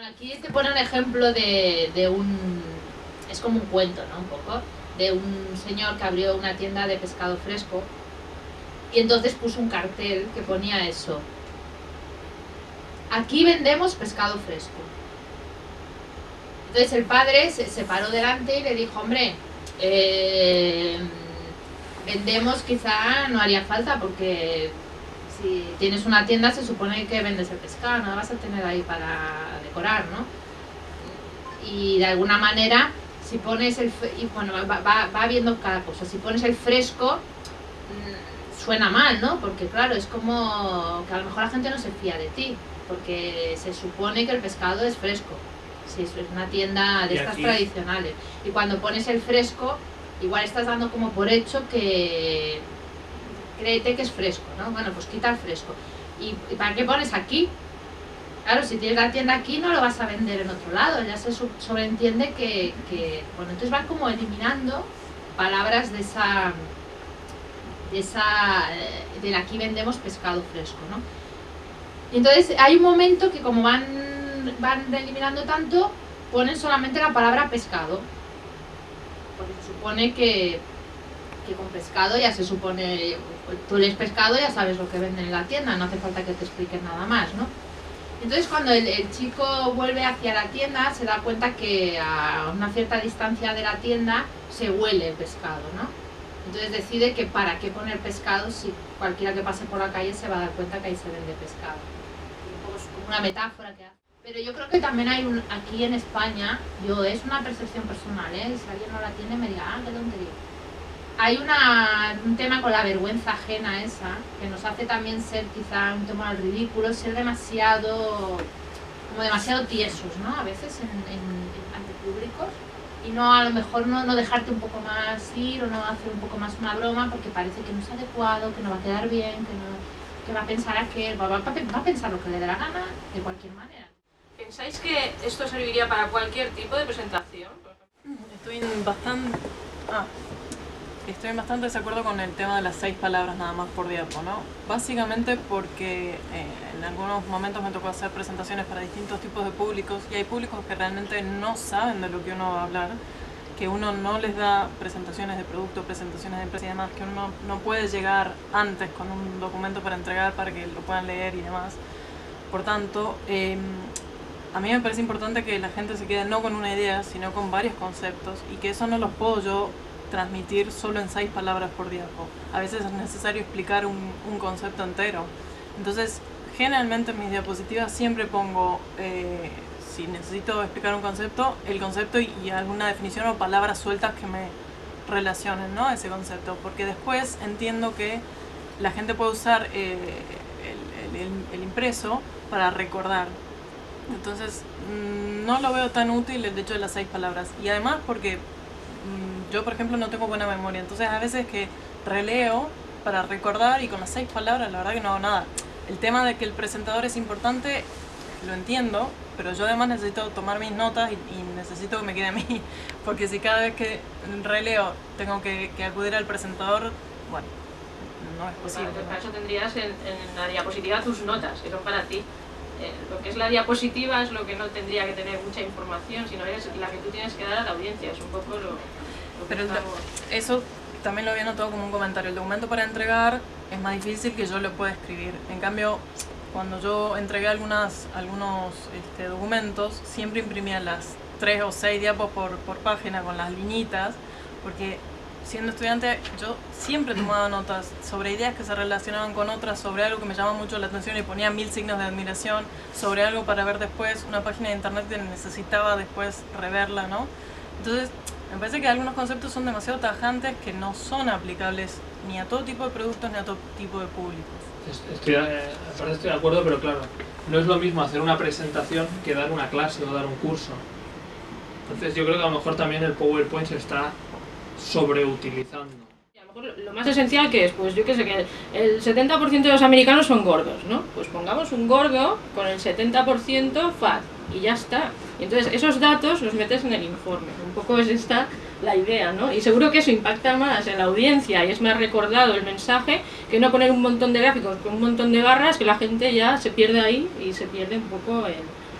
Aquí te pone un ejemplo de un... es como un cuento, ¿no? Un poco, de un señor que abrió una tienda de pescado fresco y entonces puso un cartel que ponía eso: aquí vendemos pescado fresco. Entonces el padre se paró delante y le dijo: hombre, vendemos, quizá no haría falta, porque si tienes una tienda se supone que vendes el pescado, no lo vas a tener ahí para decorar, ¿no? Y de alguna manera, si pones el... y bueno, va viendo cada cosa. Si pones el fresco, suena mal, ¿no? Porque claro, es como que a lo mejor la gente no se fía de ti, porque se supone que el pescado es fresco. Si es una tienda de estas tradicionales. Y cuando pones el fresco, igual estás dando como por hecho que... créete que es fresco, ¿no? Bueno, pues quita el fresco. ¿Y para qué pones aquí? Claro, si tienes la tienda aquí no lo vas a vender en otro lado, ya se sobreentiende que bueno, entonces van como eliminando palabras de del aquí vendemos pescado fresco, ¿no? Y entonces hay un momento que como van eliminando tanto, ponen solamente la palabra pescado, porque se supone que con pescado ya se supone, tú lees pescado ya sabes lo que venden en la tienda, no hace falta que te expliquen nada más, ¿no? Entonces cuando el chico vuelve hacia la tienda se da cuenta que a una cierta distancia de la tienda se huele el pescado, ¿no? Entonces decide que para qué poner pescado si cualquiera que pase por la calle se va a dar cuenta que ahí se vende pescado. Es como una metáfora que hace. Pero yo creo que también hay aquí en España, es una percepción personal, ¿eh? Si alguien no la tiene me diga, qué tontería. Hay un tema con la vergüenza ajena esa, que nos hace también ser quizá un tema al ridículo, ser demasiado tiesos, ¿no? A veces ante públicos, y no, a lo mejor no dejarte un poco más ir, o no hacer un poco más una broma, porque parece que no es adecuado, que no va a quedar bien, que va a pensar aquel, va a pensar lo que le dé la gana, de cualquier manera. ¿Pensáis que esto serviría para cualquier tipo de presentación? Estoy en bastante desacuerdo con el tema de las 6 palabras nada más por diapo, ¿no? Básicamente porque en algunos momentos me tocó hacer presentaciones para distintos tipos de públicos y hay públicos que realmente no saben de lo que uno va a hablar, que uno no les da presentaciones de producto, presentaciones de empresa y demás, que uno no puede llegar antes con un documento para entregar para que lo puedan leer y demás. Por tanto, a mí me parece importante que la gente se quede no con una idea, sino con varios conceptos, y que eso no los puedo yo transmitir solo en 6 palabras por diapo. A veces es necesario explicar un concepto entero. Entonces, generalmente en mis diapositivas siempre pongo, si necesito explicar un concepto, el concepto y alguna definición o palabras sueltas que me relacionen, ¿no?, a ese concepto, porque después entiendo que la gente puede usar el impreso para recordar. Entonces, no lo veo tan útil el hecho de las 6 palabras. Y además porque yo, por ejemplo, no tengo buena memoria, entonces a veces que releo para recordar y con las 6 palabras la verdad que no hago nada. El tema de que el presentador es importante lo entiendo, pero yo además necesito tomar mis notas y necesito que me quede a mí, porque si cada vez que releo tengo que acudir al presentador, bueno, no es posible. Para eso tendrías en la diapositiva tus notas, que son para ti. Lo que es la diapositiva es lo que no tendría que tener mucha información, sino es la que tú tienes que dar a la audiencia, es un poco lo que pero estamos... Eso también lo había notado como un comentario. El documento para entregar es más difícil que yo lo pueda escribir. En cambio, cuando yo entregué algunos documentos, siempre imprimía las 3 o 6 diapos por página con las liñitas, porque siendo estudiante yo siempre tomaba notas sobre ideas que se relacionaban con otras, sobre algo que me llamaba mucho la atención y ponía 1000 signos de admiración, sobre algo para ver después, una página de internet que necesitaba después reverla, ¿no? Entonces, me parece que algunos conceptos son demasiado tajantes que no son aplicables ni a todo tipo de productos ni a todo tipo de públicos. Estoy de acuerdo, pero claro, no es lo mismo hacer una presentación que dar una clase o dar un curso. Entonces yo creo que a lo mejor también el PowerPoint se está sobreutilizando. A lo mejor lo más esencial que es, pues yo qué sé, que el 70% de los americanos son gordos, ¿no? Pues pongamos un gordo con el 70% fat y ya está. Y entonces esos datos los metes en el informe. Un poco es esta la idea, ¿no? Y seguro que eso impacta más en la audiencia y es más recordado el mensaje que no poner un montón de gráficos con un montón de barras que la gente ya se pierde ahí y se pierde un poco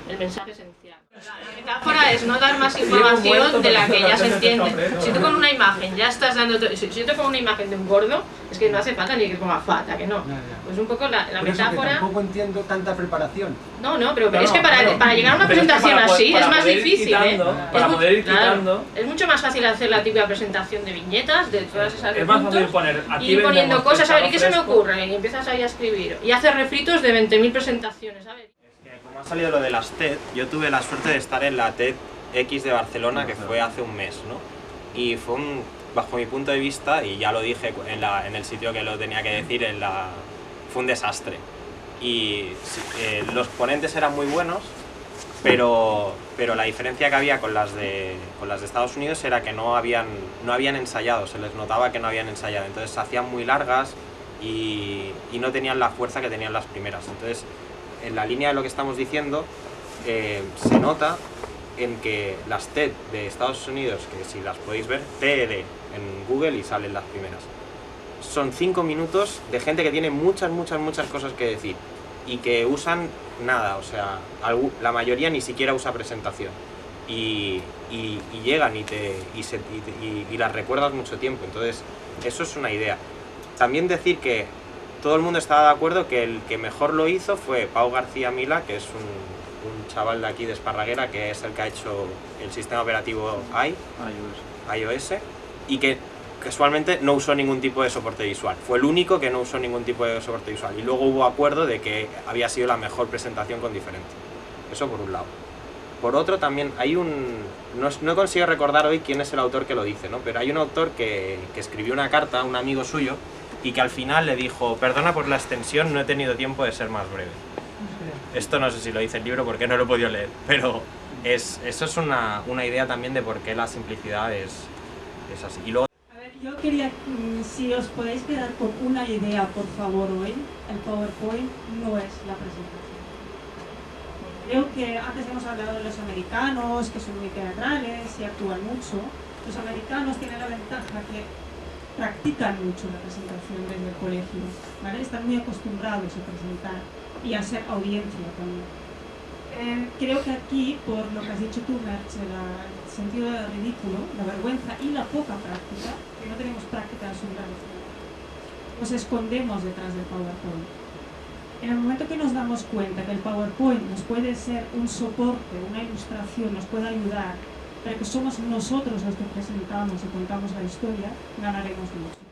el mensaje esencial. La metáfora es no dar más información de la que ya se entiende. Si tú con una imagen ya estás dando... Si yo te pongo una imagen de un gordo, es que no hace falta ni que ponga fata, que no. Pues un poco la metáfora... Tampoco entiendo tanta preparación. No, pero es que para llegar a una presentación así es más difícil, ¿eh? Para poder ir quitando... Es mucho más fácil hacer la típica presentación de viñetas, de todas esas es más fácil poner aquí y ir poniendo vendemos cosas, a ver, ¿y qué se me fresco? ocurre? Y empiezas ahí a escribir. Y hacer refritos de 20.000 presentaciones, ¿sabes? Como ha salido lo de las TED, yo tuve la suerte de estar en la TED X de Barcelona, que fue hace un mes, ¿no? Y fue bajo mi punto de vista, y ya lo dije en el sitio que lo tenía que decir, fue un desastre. Y los ponentes eran muy buenos, pero la diferencia que había con las de Estados Unidos era que no habían ensayado, se les notaba que no habían ensayado, entonces se hacían muy largas y no tenían la fuerza que tenían las primeras. Entonces, en la línea de lo que estamos diciendo, se nota en que las TED de Estados Unidos, que si las podéis ver, TED en Google y salen las primeras, son 5 minutos de gente que tiene muchas cosas que decir y que usan nada, o sea, la mayoría ni siquiera usa presentación y llegan y las recuerdas mucho tiempo. Entonces, eso es una idea. También decir que todo el mundo estaba de acuerdo que el que mejor lo hizo fue Pau García Mila, que es un chaval de aquí de Esparraguera, que es el que ha hecho el sistema operativo iOS, y que casualmente no usó ningún tipo de soporte visual. Fue el único que no usó ningún tipo de soporte visual. Y luego hubo acuerdo de que había sido la mejor presentación con diferencia. Eso por un lado. Por otro también hay no consigo recordar hoy quién es el autor que lo dice, ¿no? Pero hay un autor que escribió una carta a un amigo suyo y que al final le dijo: perdona por la extensión, no he tenido tiempo de ser más breve. Esto no sé si lo dice el libro porque no lo he podido leer, pero eso es una idea también de por qué la simplicidad es así. Y luego, a ver, yo quería, si os podéis quedar con una idea, por favor, hoy, el PowerPoint no es la presentación. Creo que antes hemos hablado de los americanos, que son muy teatrales y actúan mucho. Los americanos tienen la ventaja que practican mucho la presentación desde el colegio, ¿vale? Están muy acostumbrados a presentar y a ser audiencia también. Creo que aquí, por lo que has dicho tú, Merche, el sentido del ridículo, la vergüenza y la poca práctica, que no tenemos práctica en su gran nos escondemos detrás del PowerPoint. En el momento que nos damos cuenta que el PowerPoint nos puede ser un soporte, una ilustración, nos puede ayudar, pero que somos nosotros los que presentamos y contamos la historia, ganaremos mucho.